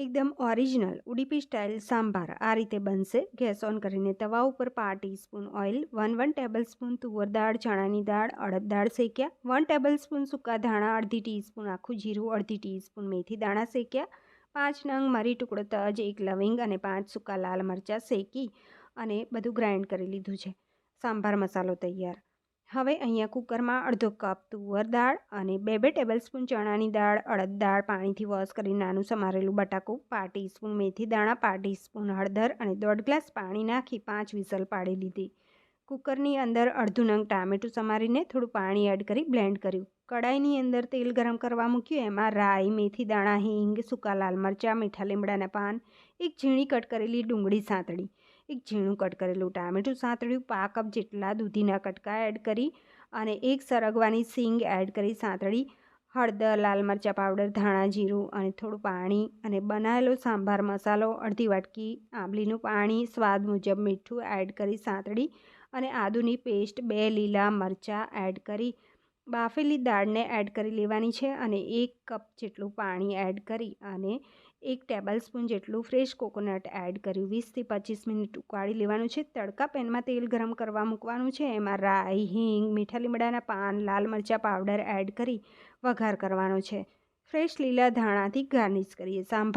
એકદમ original Udupi style sambar આ રીતે બનશે. ગેસ ઓન કરીને તવા ઉપર 5 ટીસ્પૂન ઓઇલ, 1 ટેબલસ્પૂન તુવર દાળ, ચણાની દાળ, અડદ દાળ શેક્યા, 1 ટેબલસ્પૂન સૂકા ધાણા, અડધી ટીસ્પૂન આખું જીરું, અડધી ટીસ્પૂન મેથી દાણા શેક્યા, 5 નંગ મરી ટુકડો તજ, 1 લવિંગ અને 5 સૂકા લાલ મરચાં શેકી અને બધું ગ્રાઇન્ડ કરી લીધું છે. સાંભાર મસાલો તૈયાર. હવે અહીંયા કુકરમાં અડધો કપ તુવર દાળ અને 2 ટેબલસ્પૂન ચણાની દાળ, અડદ દાળ પાણીથી વોશ કરી નાનું સમારેલું બટાકું, 5 ટીસ્પૂન મેથી દાણા, 5 ટીસ્પૂન હળદર અને 1.5 ગ્લાસ પાણી નાખી 5 વિસલ પાડી લીધી. કુકરની અંદર અડધું નંગ ટામેટું સમારીને થોડું પાણી એડ કરી બ્લેન્ડ કર્યું. કડાઈની અંદર તેલ ગરમ કરવા મૂક્યું. એમાં રાઈ, મેથી દાણા, હિંગ, સૂકા લાલ મરચાં, મીઠા લીમડાના પાન, એક ઝીણી કટ કરેલી ડુંગળી સાંતળી, એક ઝીણું કટ કરેલું ટામેટું સાંતળ્યું, 5 કપ જેટલા દૂધીના કટકા એડ કરી અને એક સરગવાની સીંગ એડ કરી સાંતળી, હળદર, લાલ મરચાં પાવડર, ધાણા, જીરું અને થોડું પાણી અને બનાવેલો સાંભાર મસાલો, અડધી વાટકી આંબલીનું પાણી, સ્વાદ મુજબ મીઠું એડ કરી સાંતળી અને આદુની પેસ્ટ, 2 લીલા મરચાં એડ કરી બાફેલી દાળને એડ કરી લેવાની છે અને 1 કપ જેટલું પાણી એડ કરી અને 1 ટેબલસ્પૂન જેટલું ફ્રેશ કોકોનટ એડ કર્યું. 20થી 25 મિનિટ ઉકાળી લેવાનું છે. તડકા પેનમાં તેલ ગરમ કરવા મૂકવાનું છે. એમાં રાઈ, હિંગ, મીઠા લીમડાના પાન, લાલ મરચાં પાવડર એડ કરી વઘાર કરવાનો છે. ફ્રેશ લીલા ધાણાથી ગાર્નિશ કરીએ. સાંભાર